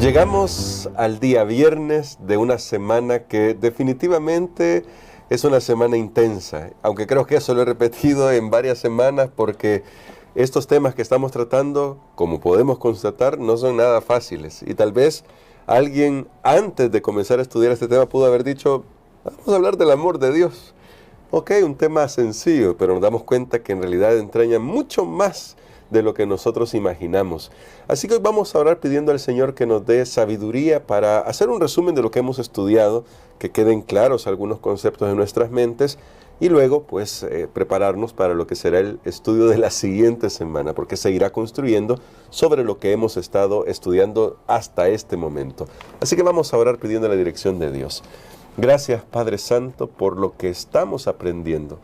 Llegamos al día viernes de una semana que definitivamente es una semana intensa, aunque creo que eso lo he repetido en varias semanas porque estos temas que estamos tratando, como podemos constatar, no son nada fáciles. Y tal vez alguien antes de comenzar a estudiar este tema pudo haber dicho, vamos a hablar del amor de Dios. Ok, un tema sencillo, pero nos damos cuenta que en realidad entraña mucho más de lo que nosotros imaginamos. Así que hoy vamos a orar pidiendo al Señor que nos dé sabiduría para hacer un resumen de lo que hemos estudiado, que queden claros algunos conceptos en nuestras mentes y luego pues prepararnos para lo que será el estudio de la siguiente semana, porque seguirá construyendo sobre lo que hemos estado estudiando hasta este momento. Así que vamos a orar pidiendo la dirección de Dios. Gracias, Padre Santo, por lo que estamos aprendiendo.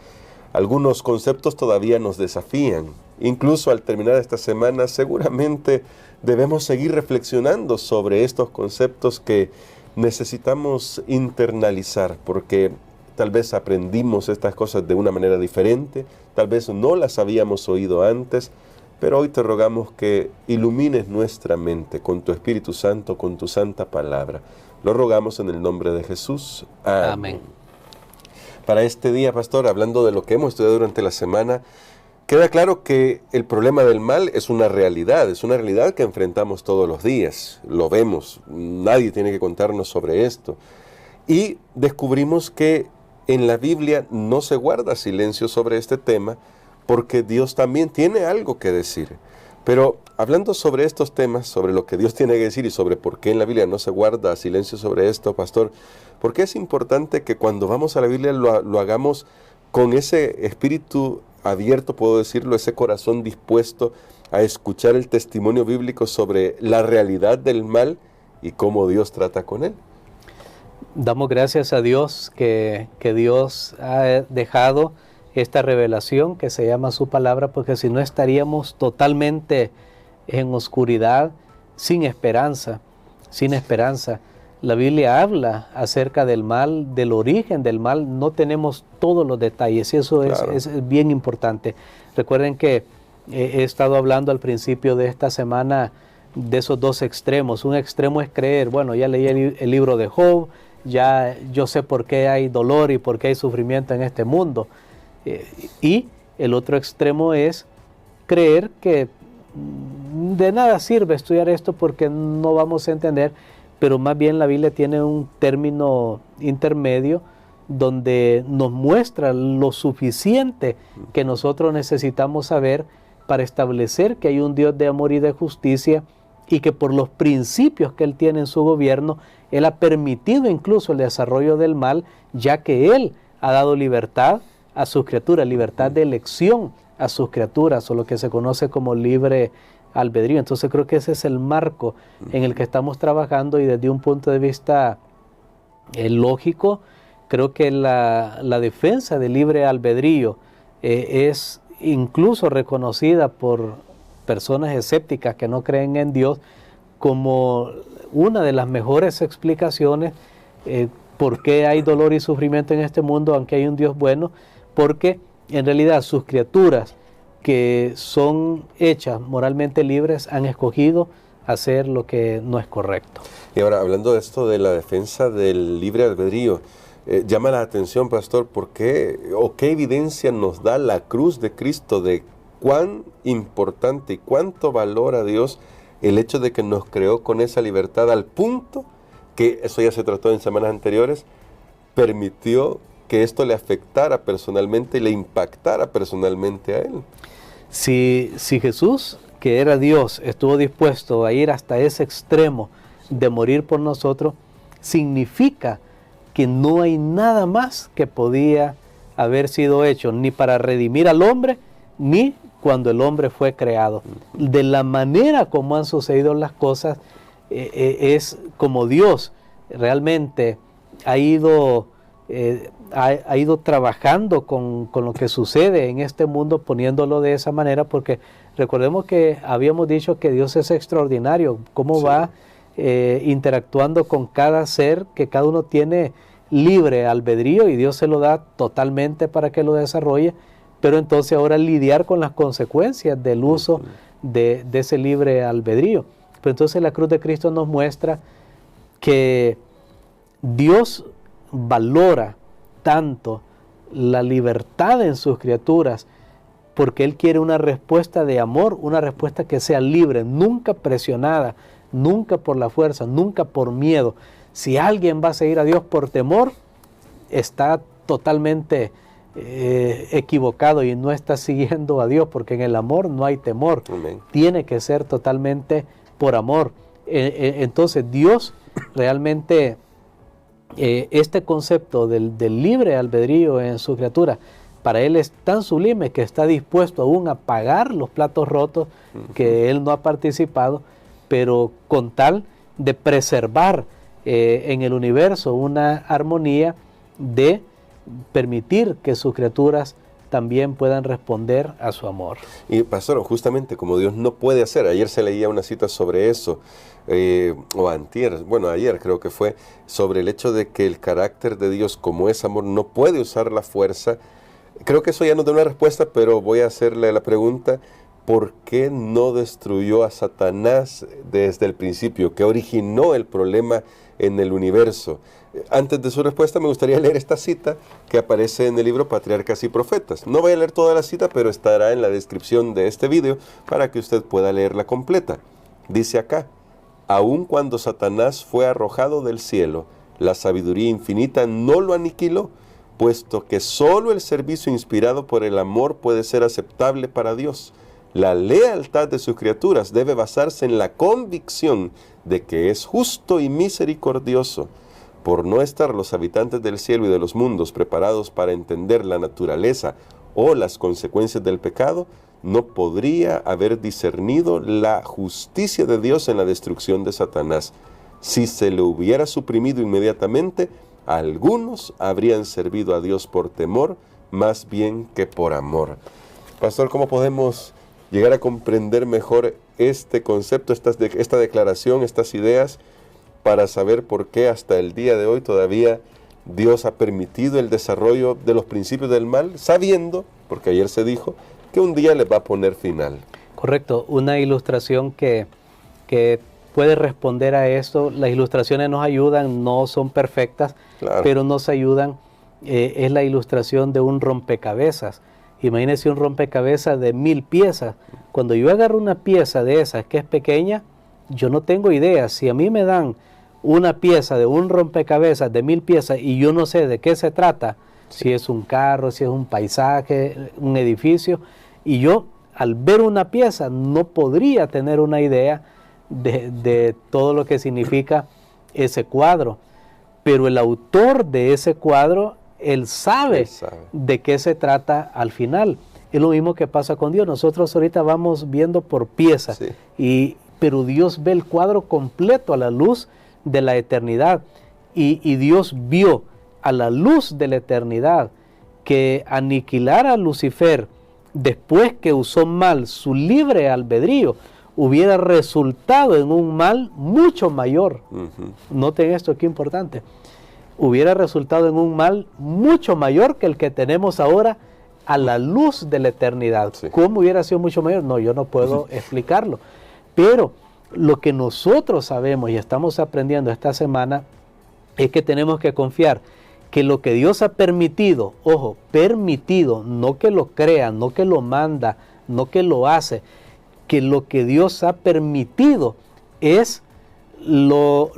Algunos conceptos todavía nos desafían. Incluso al terminar esta semana seguramente debemos seguir reflexionando sobre estos conceptos que necesitamos internalizar, porque tal vez aprendimos estas cosas de una manera diferente, tal vez no las habíamos oído antes, pero hoy te rogamos que ilumines nuestra mente con tu Espíritu Santo, con tu santa palabra. Lo rogamos en el nombre de Jesús. Amén. Para este día, pastor, hablando de lo que hemos estudiado durante la semana, queda claro que el problema del mal es una realidad que enfrentamos todos los días, lo vemos, nadie tiene que contarnos sobre esto. Y descubrimos que en la Biblia no se guarda silencio sobre este tema, porque Dios también tiene algo que decir. Pero hablando sobre estos temas, sobre lo que Dios tiene que decir y sobre por qué en la Biblia no se guarda silencio sobre esto, pastor, ¿por qué es importante que cuando vamos a la Biblia lo hagamos con ese espíritu abierto, puedo decirlo, ese corazón dispuesto a escuchar el testimonio bíblico sobre la realidad del mal y cómo Dios trata con él? Damos gracias a Dios que Dios ha dejado esta revelación que se llama su palabra, porque si no estaríamos totalmente en oscuridad, sin esperanza. La Biblia habla acerca del mal, del origen del mal, no tenemos todos los detalles y eso claro. es bien importante. Recuerden que he estado hablando al principio de esta semana de esos dos extremos. Un extremo es creer, bueno, ya leí el libro de Job, ya yo sé por qué hay dolor y por qué hay sufrimiento en este mundo. Y el otro extremo es creer que de nada sirve estudiar esto porque no vamos a entender, pero más bien la Biblia tiene un término intermedio donde nos muestra lo suficiente que nosotros necesitamos saber para establecer que hay un Dios de amor y de justicia y que por los principios que Él tiene en su gobierno, Él ha permitido incluso el desarrollo del mal, ya que Él ha dado libertad a sus criaturas, libertad de elección a sus criaturas, o lo que se conoce como libre albedrío. Entonces creo que ese es el marco en el que estamos trabajando y desde un punto de vista lógico, creo que la defensa del libre albedrío es incluso reconocida por personas escépticas que no creen en Dios como una de las mejores explicaciones por qué hay dolor y sufrimiento en este mundo, aunque hay un Dios bueno, porque en realidad sus criaturas que son hechas moralmente libres han escogido hacer lo que no es correcto. Y ahora, hablando de esto de la defensa del libre albedrío, llama la atención, pastor, ¿por qué o qué evidencia nos da la cruz de Cristo de cuán importante y cuánto valora Dios el hecho de que nos creó con esa libertad al punto que, eso ya se trató en semanas anteriores, permitió que esto le afectara personalmente y le impactara personalmente a Él? Si Jesús, que era Dios, estuvo dispuesto a ir hasta ese extremo de morir por nosotros, significa que no hay nada más que podía haber sido hecho, ni para redimir al hombre, ni cuando el hombre fue creado. De la manera como han sucedido las cosas, es como Dios realmente ha ido trabajando con lo que sucede en este mundo, poniéndolo de esa manera, porque recordemos que habíamos dicho que Dios es extraordinario, cómo sí. va interactuando con cada ser, que cada uno tiene libre albedrío y Dios se lo da totalmente para que lo desarrolle, pero entonces ahora lidiar con las consecuencias del uso de ese libre albedrío. Pero entonces la cruz de Cristo nos muestra que Dios valora tanto la libertad en sus criaturas, porque Él quiere una respuesta de amor, una respuesta que sea libre, nunca presionada, nunca por la fuerza, nunca por miedo. Si alguien va a seguir a Dios por temor, está totalmente equivocado y no está siguiendo a Dios, porque en el amor no hay temor. Amén. Tiene que ser totalmente por amor. Entonces Dios realmente, este concepto del libre albedrío en su criatura, para Él es tan sublime que está dispuesto aún a pagar los platos rotos que Él no ha participado, pero con tal de preservar en el universo una armonía, de permitir que sus criaturas también puedan responder a su amor. Y pastor, justamente como Dios no puede hacer, ayer se leía una cita sobre eso, o antier, bueno, ayer creo que fue, sobre el hecho de que el carácter de Dios, como es amor, no puede usar la fuerza. Creo que eso ya no da una respuesta, pero voy a hacerle la pregunta: ¿por qué no destruyó a Satanás desde el principio? ¿Qué originó el problema en el universo? Antes de su respuesta me gustaría leer esta cita que aparece en el libro Patriarcas y Profetas. No voy a leer toda la cita, pero estará en la descripción de este video para que usted pueda leerla completa. Dice acá: aun cuando Satanás fue arrojado del cielo, la sabiduría infinita no lo aniquiló, puesto que solo el servicio inspirado por el amor puede ser aceptable para Dios. La lealtad de sus criaturas debe basarse en la convicción de que es justo y misericordioso. Por no estar los habitantes del cielo y de los mundos preparados para entender la naturaleza o las consecuencias del pecado, no podría haber discernido la justicia de Dios en la destrucción de Satanás. Si se le hubiera suprimido inmediatamente, algunos habrían servido a Dios por temor, más bien que por amor. Pastor, ¿cómo podemos llegar a comprender mejor este concepto, esta declaración, estas ideas, para saber por qué hasta el día de hoy todavía Dios ha permitido el desarrollo de los principios del mal, sabiendo, porque ayer se dijo, que un día les va a poner final? Correcto, una ilustración que puede responder a esto. Las ilustraciones nos ayudan, no son perfectas, claro, pero nos ayudan. Es la ilustración de un rompecabezas. Imagínense un rompecabezas de 1000 piezas. Cuando yo agarro una pieza de esas que es pequeña, yo no tengo idea. Si a mí me dan una pieza de un rompecabezas de 1000 piezas y yo no sé de qué se trata, si es un carro, si es un paisaje, un edificio, y yo al ver una pieza no podría tener una idea de todo lo que significa ese cuadro. Pero el autor de ese cuadro, él sabe de qué se trata al final. Es lo mismo que pasa con Dios. Nosotros ahorita vamos viendo por piezas, pero Dios ve el cuadro completo a la luz de la eternidad. Y Dios vio a la luz de la eternidad que aniquilar a Lucifer después que usó mal su libre albedrío hubiera resultado en un mal mucho mayor. Noten esto, qué importante. Hubiera resultado en un mal mucho mayor que el que tenemos ahora a la luz de la eternidad. ¿Cómo hubiera sido mucho mayor? No, yo no puedo explicarlo. Pero lo que nosotros sabemos y estamos aprendiendo esta semana es que tenemos que confiar que lo que Dios ha permitido, ojo, permitido, no que lo crea, no que lo manda, no que lo hace, que lo que Dios ha permitido es lo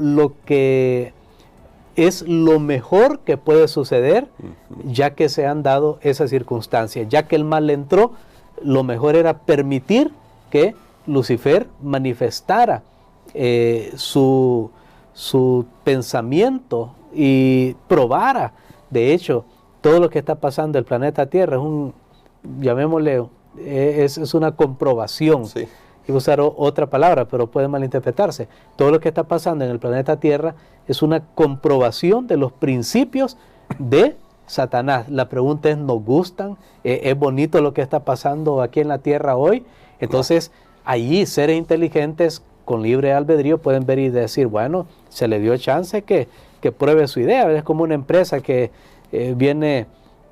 que es lo mejor que puede suceder, ya que se han dado esas circunstancias. Ya que el mal entró, lo mejor era permitir que Lucifer manifestara su pensamiento y probara. De hecho, todo lo que está pasando en el planeta Tierra es llamémosle, es una comprobación. Iba a usar otra palabra, pero puede malinterpretarse. Todo lo que está pasando en el planeta Tierra es una comprobación de los principios de Satanás. La pregunta es, ¿nos gustan? ¿Es bonito lo que está pasando aquí en la Tierra hoy? Entonces, allí seres inteligentes con libre albedrío pueden ver y decir, bueno, se le dio chance que pruebe su idea. Es como una empresa que viene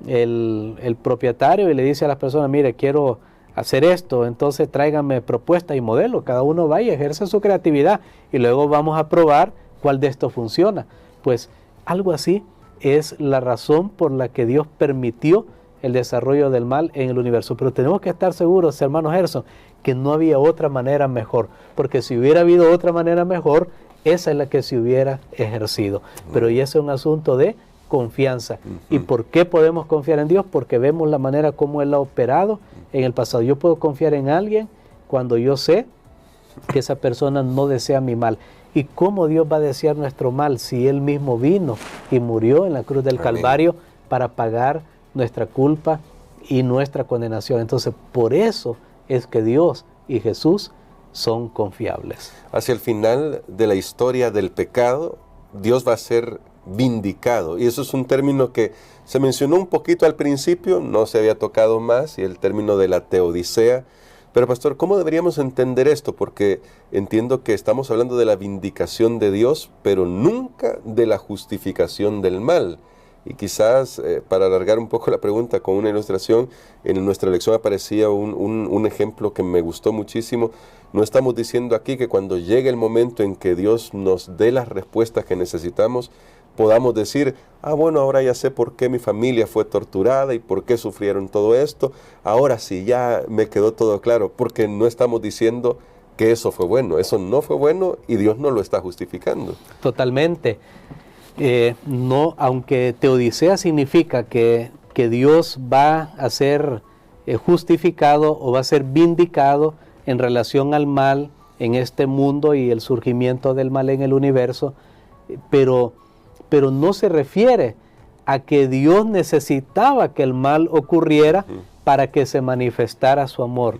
el propietario y le dice a las personas, mire, quiero hacer esto, entonces tráigame propuesta y modelo, cada uno vaya, ejerce su creatividad y luego vamos a probar cuál de esto funciona. Pues algo así es la razón por la que Dios permitió el desarrollo del mal en el universo. Pero tenemos que estar seguros, hermano Gerson, que no había otra manera mejor, porque si hubiera habido otra manera mejor, esa es la que se hubiera ejercido. Pero ya es un asunto de confianza. ¿Y por qué podemos confiar en Dios? Porque vemos la manera como Él ha operado en el pasado. Yo puedo confiar en alguien cuando yo sé que esa persona no desea mi mal. ¿Y cómo Dios va a desear nuestro mal si Él mismo vino y murió en la cruz del Calvario para pagar nuestra culpa y nuestra condenación? Entonces, por eso es que Dios y Jesús son confiables. Hacia el final de la historia del pecado, Dios va a ser vindicado. Y eso es un término que se mencionó un poquito al principio, no se había tocado más, y el término de la teodicea. Pero pastor, ¿cómo deberíamos entender esto? Porque entiendo que estamos hablando de la vindicación de Dios, pero nunca de la justificación del mal. Y quizás, para alargar un poco la pregunta con una ilustración, en nuestra lección aparecía un ejemplo que me gustó muchísimo. No estamos diciendo aquí que cuando llegue el momento en que Dios nos dé las respuestas que necesitamos, podamos decir, bueno, ahora ya sé por qué mi familia fue torturada y por qué sufrieron todo esto. Ahora sí, ya me quedó todo claro, porque no estamos diciendo que eso fue bueno. Eso no fue bueno y Dios no lo está justificando. Totalmente. No, aunque teodicea significa que Dios va a ser justificado o va a ser vindicado en relación al mal en este mundo y el surgimiento del mal en el universo, pero no se refiere a que Dios necesitaba que el mal ocurriera para que se manifestara su amor,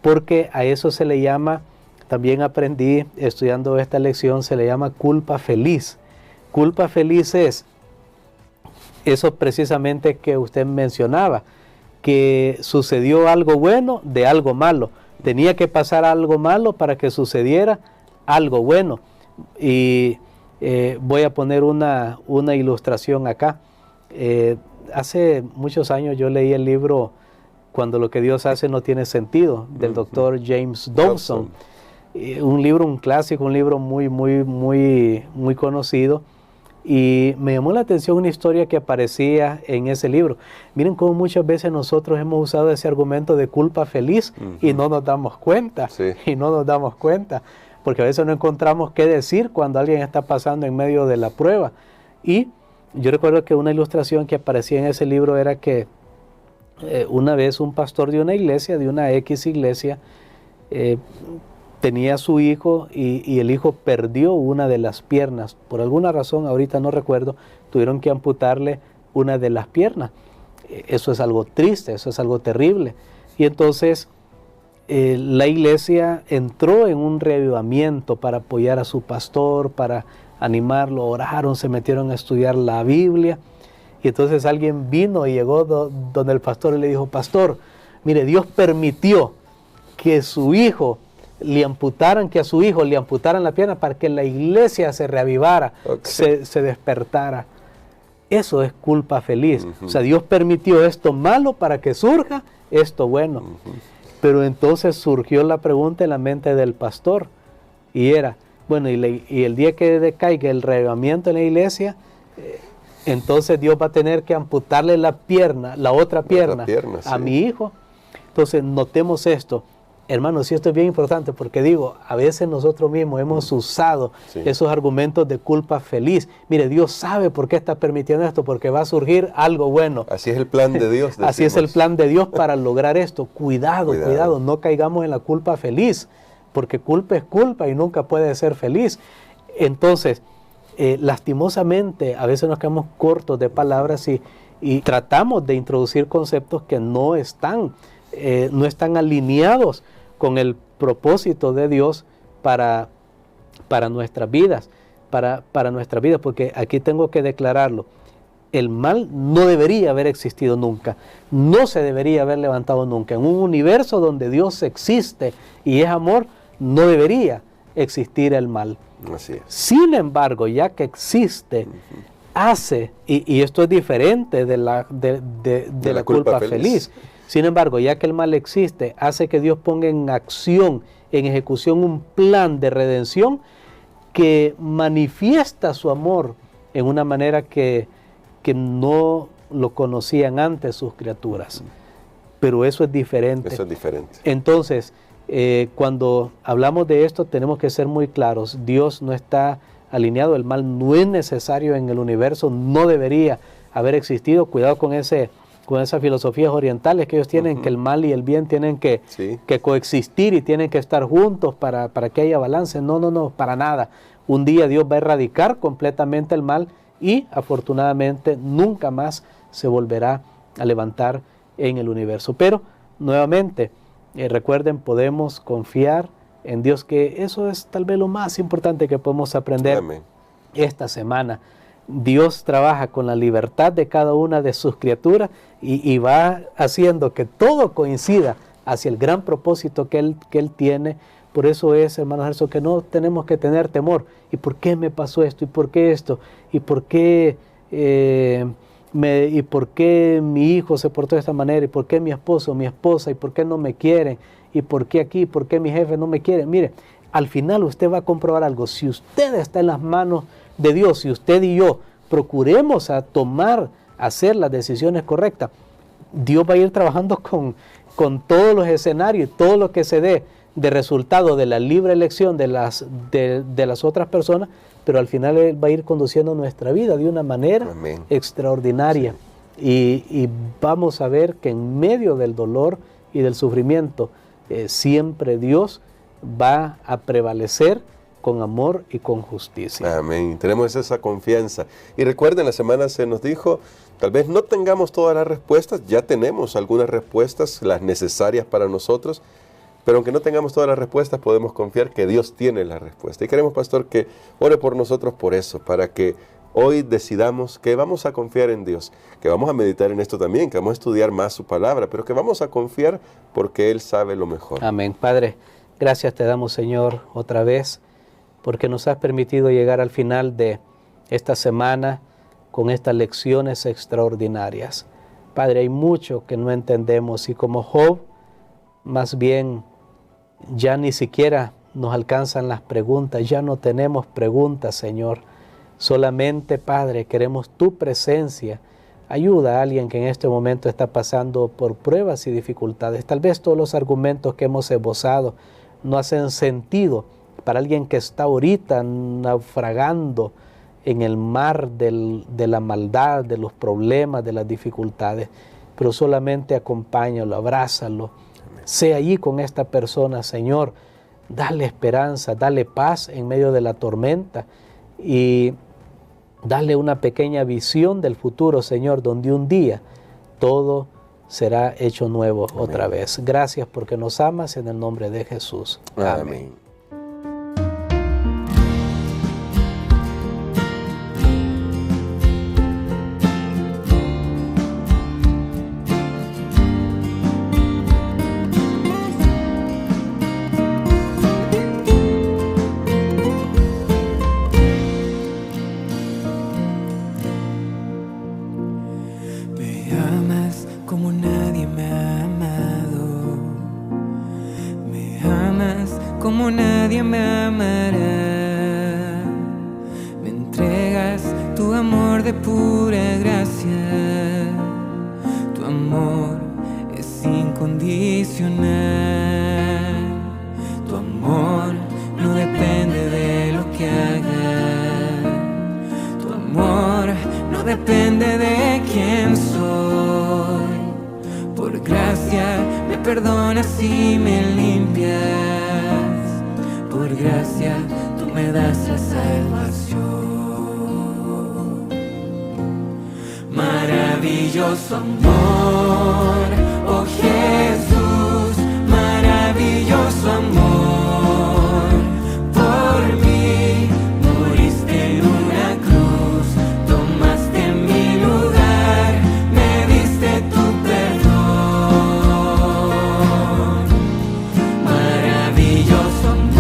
porque a eso se le llama, también aprendí estudiando esta lección, se le llama culpa feliz. Culpa feliz es eso precisamente que usted mencionaba, que sucedió algo bueno de algo malo. Tenía que pasar algo malo para que sucediera algo bueno. Y voy a poner una ilustración acá. Hace muchos años yo leí el libro Cuando lo que Dios hace no tiene sentido, del doctor James Dobson. Un libro, un clásico, un libro muy conocido. Y me llamó la atención una historia que aparecía en ese libro. Miren cómo muchas veces nosotros hemos usado ese argumento de culpa feliz y no nos damos cuenta. Sí. Y no nos damos cuenta. Porque a veces no encontramos qué decir cuando alguien está pasando en medio de la prueba. Y yo recuerdo que una ilustración que aparecía en ese libro era que una vez un pastor de una iglesia, de una X iglesia, tenía a su hijo y el hijo perdió una de las piernas. Por alguna razón, ahorita no recuerdo, tuvieron que amputarle una de las piernas. Eso es algo triste, eso es algo terrible. Y entonces la iglesia entró en un reavivamiento para apoyar a su pastor, para animarlo, oraron, se metieron a estudiar la Biblia. Y entonces alguien vino y llegó donde el pastor y le dijo, pastor, mire, Dios permitió que a su hijo le amputaran la pierna para que la iglesia se reavivara, se despertara. Eso es culpa feliz. O sea, Dios permitió esto malo para que surja esto bueno. Pero entonces surgió la pregunta en la mente del pastor y era, bueno, y el día que decaiga el reavivamiento en la iglesia, entonces Dios va a tener que amputarle la otra pierna a mi hijo. Entonces notemos esto. Hermanos, y esto es bien importante porque digo, a veces nosotros mismos hemos usado esos argumentos de culpa feliz. Mire, Dios sabe por qué está permitiendo esto, porque va a surgir algo bueno. Así es el plan de Dios. Decimos. Así es el plan de Dios para lograr esto. Cuidado, no caigamos en la culpa feliz, porque culpa es culpa y nunca puede ser feliz. Entonces, lastimosamente, a veces nos quedamos cortos de palabras y tratamos de introducir conceptos que no están alineados con el propósito de Dios para nuestras vidas, para nuestras vidas, porque aquí tengo que declararlo. El mal no debería haber existido nunca, no se debería haber levantado nunca. En un universo donde Dios existe y es amor, no debería existir el mal. Así es. Sin embargo, ya que existe, hace, y esto es diferente de la culpa feliz. Sin embargo, ya que el mal existe, hace que Dios ponga en acción, en ejecución, un plan de redención que manifiesta su amor en una manera que no lo conocían antes sus criaturas. Pero eso es diferente. Eso es diferente. Entonces, cuando hablamos de esto, tenemos que ser muy claros. Dios no está alineado, el mal no es necesario en el universo, no debería haber existido. Cuidado con esas filosofías orientales que ellos tienen, que el mal y el bien tienen que coexistir y tienen que estar juntos para que haya balance. No, para nada. Un día Dios va a erradicar completamente el mal y afortunadamente nunca más se volverá a levantar en el universo. Pero nuevamente, recuerden, podemos confiar en Dios, que eso es tal vez lo más importante que podemos aprender. Amén. Esta semana. Dios trabaja con la libertad de cada una de sus criaturas y va haciendo que todo coincida hacia el gran propósito que Él tiene. Por eso es, hermanos Gerson, que no tenemos que tener temor. ¿Y por qué me pasó esto? ¿Y por qué esto? ¿Y por qué mi hijo se portó de esta manera? ¿Y por qué mi esposo, mi esposa? ¿Y por qué no me quieren? ¿Y por qué aquí? ¿Por qué mi jefe no me quiere? Mire, al final usted va a comprobar algo. Si usted está en las manos de Dios, si usted y yo procuremos hacer las decisiones correctas, Dios va a ir trabajando con todos los escenarios, todo lo que se dé de resultado de la libre elección de las otras personas, pero al final Él va a ir conduciendo nuestra vida de una manera extraordinaria. Sí. Y vamos a ver que en medio del dolor y del sufrimiento, siempre Dios va a prevalecer con amor y con justicia. Amén. Tenemos esa confianza. Y recuerden, la semana se nos dijo, tal vez no tengamos todas las respuestas, ya tenemos algunas respuestas, las necesarias para nosotros, pero aunque no tengamos todas las respuestas, podemos confiar que Dios tiene la respuesta. Y queremos, pastor, que ore por nosotros por eso, para que hoy decidamos que vamos a confiar en Dios, que vamos a meditar en esto también, que vamos a estudiar más su palabra, pero que vamos a confiar porque Él sabe lo mejor. Amén. Padre, gracias te damos, Señor, otra vez, porque nos has permitido llegar al final de esta semana con estas lecciones extraordinarias. Padre, hay mucho que no entendemos y como Job, más bien ya ni siquiera nos alcanzan las preguntas, ya no tenemos preguntas, Señor. Solamente, Padre, queremos tu presencia. Ayuda a alguien que en este momento está pasando por pruebas y dificultades. Tal vez todos los argumentos que hemos esbozado no hacen sentido para alguien que está ahorita naufragando en el mar de la maldad, de los problemas, de las dificultades. Pero solamente acompáñalo, abrázalo. Sé allí con esta persona, Señor. Dale esperanza, dale paz en medio de la tormenta y dale una pequeña visión del futuro, Señor, donde un día todo será hecho nuevo otra vez. Gracias porque nos amas, en el nombre de Jesús. Amén. Como nadie me amará, me entregas tu amor de pura gracia, tu amor es incondicional, tu amor no depende de lo que haga, tu amor no depende de quién soy, por gracia me perdonas y me limpias. Por gracia tú me das la salvación. Maravilloso amor, oh Jesús, maravilloso amor. Por mí moriste en una cruz, tomaste mi lugar, me diste tu perdón. Maravilloso amor.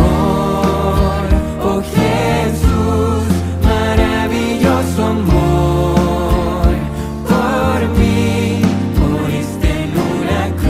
Amor, por mí moriste en una cruz.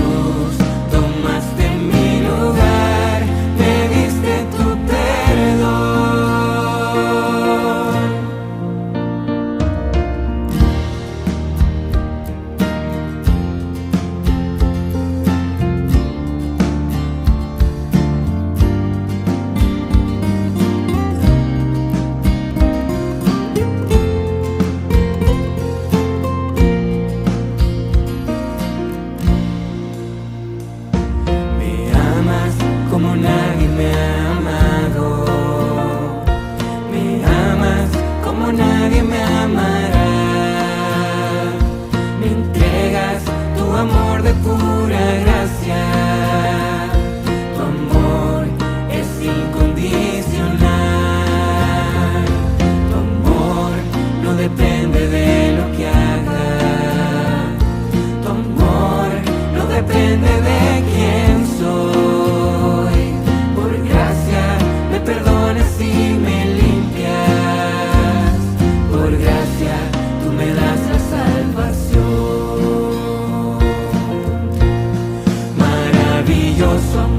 como nadie me ha amado. Me amas como nadie me amará. Me entregas tu amor de pura gracia. Tu amor es incondicional. Tu amor no depende de lo que haga. Tu amor no depende de quién soy. Por gracia me perdonas y me limpias. Por gracia tú me das la salvación. Maravilloso amor.